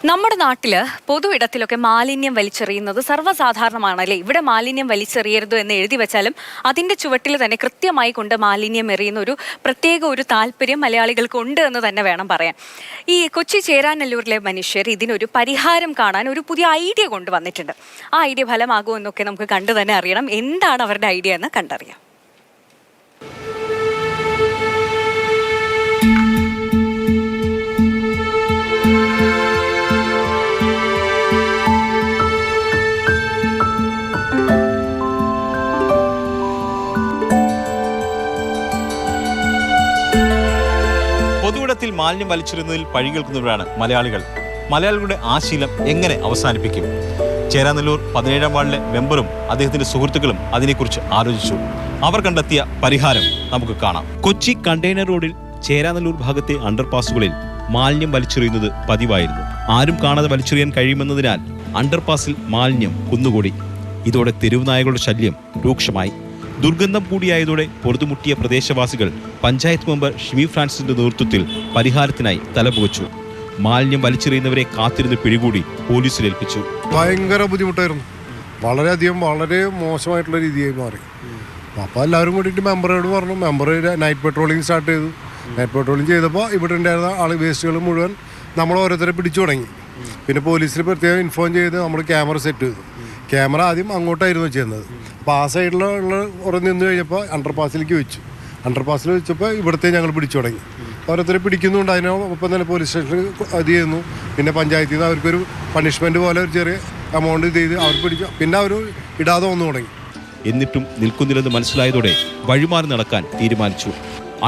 നമ്മുടെ നാട്ടിൽ പൊതുവിടത്തിലൊക്കെ മാലിന്യം വലിച്ചെറിയുന്നത് സർവ്വസാധാരണമാണല്ലേ. ഇവിടെ മാലിന്യം വലിച്ചെറിയരുത് എന്ന് എഴുതി വെച്ചാലും അതിൻ്റെ ചുവട്ടിൽ തന്നെ കൃത്യമായി കൊണ്ട് മാലിന്യം എറിയുന്ന ഒരു താല്പര്യം മലയാളികൾക്ക് ഉണ്ട് എന്ന് തന്നെ വേണം പറയാൻ. ഈ കൊച്ചി ചേരാനല്ലൂരിലെ മനുഷ്യർ ഇതിനൊരു പരിഹാരം കാണാൻ ഒരു പുതിയ ഐഡിയ കൊണ്ടുവന്നിട്ടുണ്ട്. ആ ഐഡിയ ഫലമാകുമോ എന്നൊക്കെ നമുക്ക് കണ്ടു തന്നെ അറിയണം. എന്താണ് അവരുടെ ഐഡിയ എന്ന് കണ്ടറിയാം. പൊതുവിടത്തിൽ മാലിന്യം വലിച്ചെറിയുന്നതിൽ പഴി കേൾക്കുന്നവരാണ് മലയാളികൾ. മലയാളികളുടെ ആ ശീലം എങ്ങനെ അവസാനിപ്പിക്കും? ചേരാനല്ലൂർ 17-ാം വാർഡിലെ മെമ്പറും അദ്ദേഹത്തിന്റെ സുഹൃത്തുക്കളും അതിനെക്കുറിച്ച് ആലോചിച്ചു. അവർ കണ്ടെത്തിയ പരിഹാരം നമുക്ക് കാണാം. കൊച്ചി കണ്ടെയ്നർ റോഡിൽ ചേരാനല്ലൂർ ഭാഗത്തെ അണ്ടർപാസുകളിൽ മാലിന്യം വലിച്ചെറിയുന്നത് പതിവായിരുന്നു. ആരും കാണാതെ വലിച്ചെറിയാൻ കഴിയുമെന്നതിനാൽ അണ്ടർപാസിൽ മാലിന്യം കുന്നുകൂടി. ഇതോടെ തെരുവ് നായകളുടെ ശല്യം രൂക്ഷമായി. ദുർഗന്ധം കൂടിയായതോടെ പൊറുതുമുട്ടിയ പ്രദേശവാസികൾ പഞ്ചായത്ത് മെമ്പർ ഷിമി ഫ്രാൻസിന്റെ നേതൃത്വത്തിൽ പരിഹാരത്തിനായി തലപുകച്ചു. മാലിന്യം വലിച്ചെറിയുന്നവരെ കാത്തിരുന്ന് പിടികൂടി പോലീസിലേൽപ്പിച്ചു. ഭയങ്കര ബുദ്ധിമുട്ടായിരുന്നു. വളരെ മോശമായിട്ടുള്ള രീതിയായി മാറി. അപ്പോൾ എല്ലാവരും കൂടിയിട്ട് മെമ്പറോട് പറഞ്ഞു. മെമ്പർ നൈറ്റ് പെട്രോളിംഗ് സ്റ്റാർട്ട് ചെയ്തു. നൈറ്റ് പെട്രോളിംഗ് ചെയ്തപ്പോൾ ഇവിടെ ഉണ്ടായിരുന്ന വേസ്റ്റുകൾ മുഴുവൻ നമ്മൾ ഓരോരുത്തരെ പിടിച്ചു തുടങ്ങി. പിന്നെ പോലീസിൽ പ്രത്യേകം ഇൻഫോം ചെയ്ത് നമ്മൾ ക്യാമറ സെറ്റ് ചെയ്തു. ക്യാമറ ആദ്യം അങ്ങോട്ടായിരുന്നു ചെയ്യുന്നത്. അപ്പോൾ ആ സൈഡിലുള്ള കുറേ നിന്ന് കഴിഞ്ഞപ്പോൾ അണ്ടർപാസിലേക്ക് വെച്ചു. അണ്ടർപാസിൽ വെച്ചപ്പോൾ ഇവിടുത്തെ ഞങ്ങൾ പിടിച്ചു തുടങ്ങി. ഓരോരുത്തരെ പിടിക്കുന്നുണ്ട്. അതിനൊപ്പം തന്നെ പോലീസ് സ്റ്റേഷനിൽ അത് ചെയ്യുന്നു. പിന്നെ പഞ്ചായത്തിൽ നിന്ന് അവർക്കൊരു പണിഷ്മെൻറ്റ് പോലെ ഒരു ചെറിയ എമൗണ്ട് ചെയ്ത് അവർ പിടിച്ചു. പിന്നെ അവർ ഇടാതെ വന്നു തുടങ്ങി. എന്നിട്ടും നിൽക്കുന്നില്ലെന്ന് മനസ്സിലായതോടെ വഴിമാറി നടക്കാൻ തീരുമാനിച്ചു.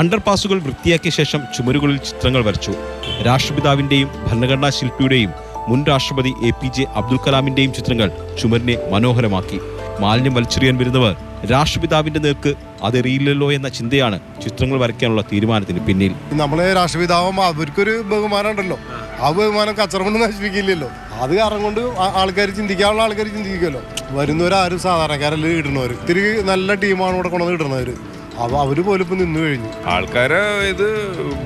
അണ്ടർപാസുകൾ വൃത്തിയാക്കിയ ശേഷം ചുമരുകളിൽ ചിത്രങ്ങൾ വരച്ചു. രാഷ്ട്രപിതാവിൻ്റെയും ഭരണഘടനാ ശില്പിയുടെയും മുൻ രാഷ്ട്രപതി APJ അബ്ദുൽ കലാമിന്റെയും ചിത്രങ്ങൾ ചുമരിനെ മനോഹരമാക്കി. മാലിന്യം വലിച്ചെറിയാൻ വരുന്നവർ രാഷ്ട്രപിതാവിന്റെ നേർക്ക് അതെറിയില്ലല്ലോ എന്ന ചിന്തയാണ് ചിത്രങ്ങൾ വരയ്ക്കാനുള്ള തീരുമാനത്തിന് പിന്നിൽ. നമ്മളെ രാഷ്ട്രപിതാവും അവർക്കൊരു ബഹുമാനം ഉണ്ടല്ലോ. ആ ബഹുമാനം കച്ചറ കൊണ്ട് നശിപ്പിക്കില്ലല്ലോ. അത് കാരണം കൊണ്ട് ആൾക്കാർ ചിന്തിക്കാനുള്ള ആൾക്കാർ ചിന്തിക്കുമല്ലോ. വരുന്നവരാരും സാധാരണക്കാരല്ല ഇടുന്നവർ. ഇത്തിരി നല്ല ടീമാണ് ഇവിടെ കൊണ്ടുവന്ന് ഇടുന്നവർ. അപ്പോൾ അവർ പോലും ഇപ്പം നിന്ന് കഴിഞ്ഞു. ആൾക്കാരെ ഇത്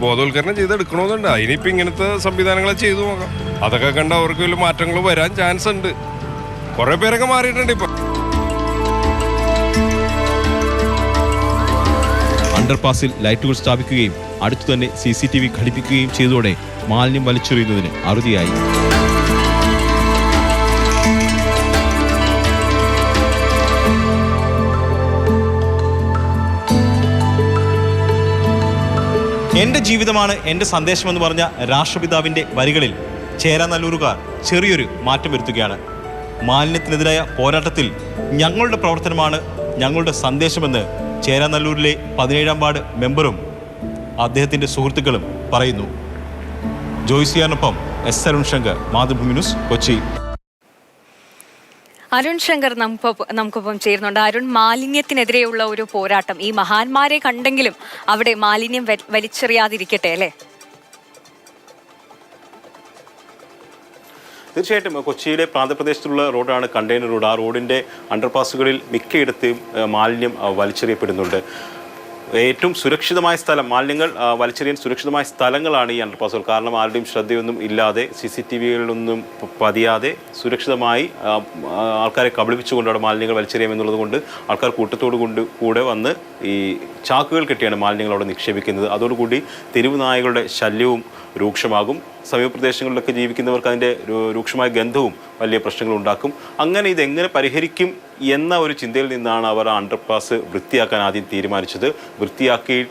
ബോധവൽക്കരണം ചെയ്തെടുക്കണമെന്നുണ്ട്. അതിനിപ്പോൾ ഇങ്ങനത്തെ സംവിധാനങ്ങൾ ചെയ്തു നോക്കാം. അതൊക്കെ കണ്ട് അവർക്ക് വലിയ മാറ്റങ്ങൾ വരാൻ ചാൻസ് ഉണ്ട്. കുറേ പേരൊക്കെ മാറിയിട്ടുണ്ട്. ഇപ്പം അണ്ടർപാസിൽ ലൈറ്റുകൾ സ്ഥാപിക്കുകയും അടുത്തു തന്നെ CCTV ഘടിപ്പിക്കുകയും ചെയ്തതോടെ മാലിന്യം വലിച്ചെറിയുന്നതിന് അറുതിയായി. എന്റെ ജീവിതമാണ് എന്റെ സന്ദേശമെന്ന് പറഞ്ഞ രാഷ്ട്രപിതാവിന്റെ വരികളിൽ ചേരാനല്ലൂരുകാർ ചെറിയൊരു മാറ്റം വരുത്തുകയാണ്. മാലിന്യത്തിനെതിരായ പോരാട്ടത്തിൽ ഞങ്ങളുടെ പ്രവർത്തനമാണ് ഞങ്ങളുടെ സന്ദേശമെന്ന് ചേരാനല്ലൂരിലെ 17-ാം വാർഡ് മെമ്പറും അദ്ദേഹത്തിന്റെ സുഹൃത്തുക്കളും പറയുന്നു. ജോയ്സിയാനൊപ്പം S. അരുൺ ശങ്കർ, മാതൃഭൂമി ന്യൂസ്, കൊച്ചി. അരുൺ ശങ്കർ നമുക്കൊപ്പം ചേരുന്നുണ്ട്. അരുൺ, മാലിന്യത്തിനെതിരെയുള്ള ഒരു പോരാട്ടം, ഈ മഹാന്മാരെ കണ്ടെങ്കിലും അവിടെ മാലിന്യം വലിച്ചെറിയാതിരിക്കട്ടെ അല്ലേ? തീർച്ചയായിട്ടും കൊച്ചിയിലെ പ്രാന്തപ്രദേശത്തുള്ള റോഡാണ് കണ്ടെയ്നർ റോഡ്. ആ റോഡിൻ്റെ അണ്ടർപാസുകളിൽ മിക്കയിടത്തും മാലിന്യം വലിച്ചെറിയപ്പെടുന്നുണ്ട്. ഏറ്റവും സുരക്ഷിതമായ സ്ഥലം, മാലിന്യങ്ങൾ വലിച്ചെറിയാൻ സുരക്ഷിതമായ സ്ഥലങ്ങളാണ് ഈ അണ്ടർപാസുകൾ. കാരണം ആരുടെയും ശ്രദ്ധയൊന്നും ഇല്ലാതെ, CCTVകളിലൊന്നും പതിയാതെ സുരക്ഷിതമായി ആൾക്കാരെ കബളിപ്പിച്ചുകൊണ്ട് അവിടെ മാലിന്യങ്ങൾ വലിച്ചെറിയാമെന്നുള്ളത് കൊണ്ട് ആൾക്കാർ കൂടെ വന്ന് ഈ ചാക്കുകൾ കെട്ടിയാണ് മാലിന്യങ്ങൾ അവിടെ നിക്ഷേപിക്കുന്നത്. അതോടുകൂടി തെരുവ് നായകളുടെ ശല്യവും രൂക്ഷമാകും. സമീപപ്രദേശങ്ങളിലൊക്കെ ജീവിക്കുന്നവർക്ക് അതിൻ്റെ രൂക്ഷമായ ഗന്ധവും വലിയ പ്രശ്നങ്ങൾ ഉണ്ടാക്കും. അങ്ങനെ ഇതെങ്ങനെ പരിഹരിക്കും എന്ന ഒരു ചിന്തയിൽ നിന്നാണ് അവർ അണ്ടർപാസ് വൃത്തിയാക്കാൻ ആദ്യം തീരുമാനിച്ചത്.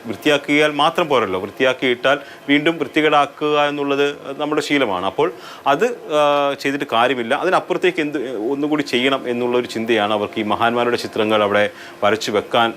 വൃത്തിയാക്കിയാൽ മാത്രം പോരല്ലോ, വൃത്തിയാക്കിയിട്ടാൽ വീണ്ടും വൃത്തികേടാക്കുക എന്നുള്ളത് നമ്മുടെ ശീലമാണ്. അപ്പോൾ അത് ചെയ്തിട്ട് കാര്യമില്ല, അതിനപ്പുറത്തേക്ക് ഒന്നുകൂടി ചെയ്യണം എന്നുള്ളൊരു ചിന്തയാണ് അവർക്ക് ഈ മഹാന്മാരുടെ ചിത്രങ്ങൾ അവിടെ വരച്ചു വെക്കാൻ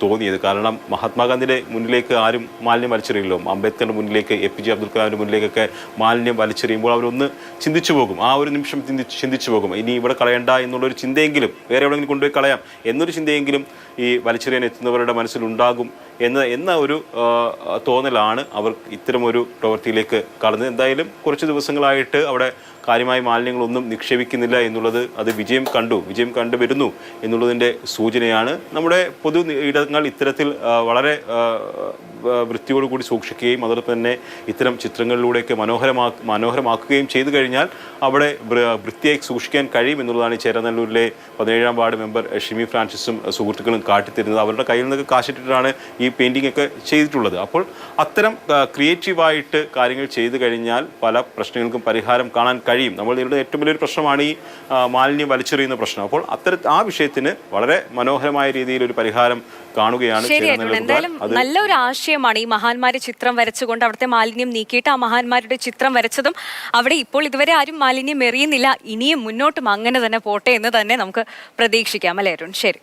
തോന്നിയത്. കാരണം മഹാത്മാഗാന്ധിയുടെ മുന്നിലേക്ക് ആരും മാലിന്യം വലിച്ചെറിയില്ലോ. അംബേദ്കറിന്റെ മുന്നിലേക്ക്, APJ അബ്ദുൽ കലാമിന്റെ മുന്നിലേക്കൊക്കെ മാലിന്യം വലിച്ചെറിയുമ്പോൾ അവരൊന്ന് ചിന്തിച്ചു പോകും. ആ ഒരു നിമിഷം ചിന്തിച്ചു പോകും, ഇനി ഇവിടെ കളയണ്ട എന്നുള്ളൊരു ചിന്തയെങ്കിലും, വേറെ എവിടെയെങ്കിലും കൊണ്ടുപോയി കളയാം എന്നൊരു ചിന്തയെങ്കിലും ഈ വലിച്ചെറിയാൻ എത്തുന്നവരുടെ മനസ്സിലുണ്ടാകും എന്ന ഒരു തോന്നലാണ് അവർ ഇത്തരമൊരു പ്രവൃത്തിയിലേക്ക് കടന്നത്. എന്തായാലും കുറച്ച് ദിവസങ്ങളായിട്ട് അവിടെ കാര്യമായ മാലിന്യങ്ങളൊന്നും നിക്ഷേപിക്കുന്നില്ല എന്നുള്ളത് അത് വിജയം കണ്ടു വരുന്നു എന്നുള്ളതിൻ്റെ സൂചനയാണ്. നമ്മുടെ പൊതു ഇടങ്ങൾ ഇത്തരത്തിൽ വളരെ വൃത്തിയോടുകൂടി സൂക്ഷിക്കുകയും അതോടൊപ്പം തന്നെ ഇത്തരം ചിത്രങ്ങളിലൂടെയൊക്കെ മനോഹരമായി മനോഹരമാക്കുകയും ചെയ്തു കഴിഞ്ഞാൽ അവിടെ വൃത്തിയായി സൂക്ഷിക്കാൻ കഴിയും എന്നുള്ളതാണ് ഈ ചേരാനല്ലൂരിലെ 17-ാം വാർഡ് മെമ്പർ ഷിമി ഫ്രാൻസിസും സുഹൃത്തുക്കളും കാട്ടിത്തരുന്നത്. അവരുടെ കയ്യിൽ നിന്നൊക്കെ കാശിട്ടിട്ടാണ് ഈ പെയിൻറ്റിംഗ് ഒക്കെ ചെയ്തിട്ടുള്ളത്. അപ്പോൾ അത്തരം ക്രിയേറ്റീവായിട്ട് കാര്യങ്ങൾ ചെയ്തു കഴിഞ്ഞാൽ പല പ്രശ്നങ്ങൾക്കും പരിഹാരം കാണാൻ കഴിയും. നമ്മൾ നേരിടുന്ന ഏറ്റവും വലിയൊരു പ്രശ്നമാണ് ഈ മാലിന്യം വലിച്ചെറിയുന്ന പ്രശ്നം. അപ്പോൾ ആ വിഷയത്തിന് വളരെ മനോഹരമായ രീതിയിൽ ഒരു പരിഹാരം കാണുകയാണ്. ശരിയായിട്ടുണ്ട്. എന്തായാലും നല്ലൊരു ആശയമാണ് ഈ മഹാന്മാരെ ചിത്രം വരച്ചുകൊണ്ട് അവിടുത്തെ മാലിന്യം നീക്കിയിട്ട് ആ മഹാന്മാരുടെ ചിത്രം വരച്ചതും. അവിടെ ഇപ്പോൾ ഇതുവരെ ആരും മാലിന്യം എറിയുന്നില്ല. ഇനിയും മുന്നോട്ടും അങ്ങനെ തന്നെ പോട്ടെ എന്ന് തന്നെ നമുക്ക് പ്രതീക്ഷിക്കാം അല്ലേ അരുൺ? ശരി.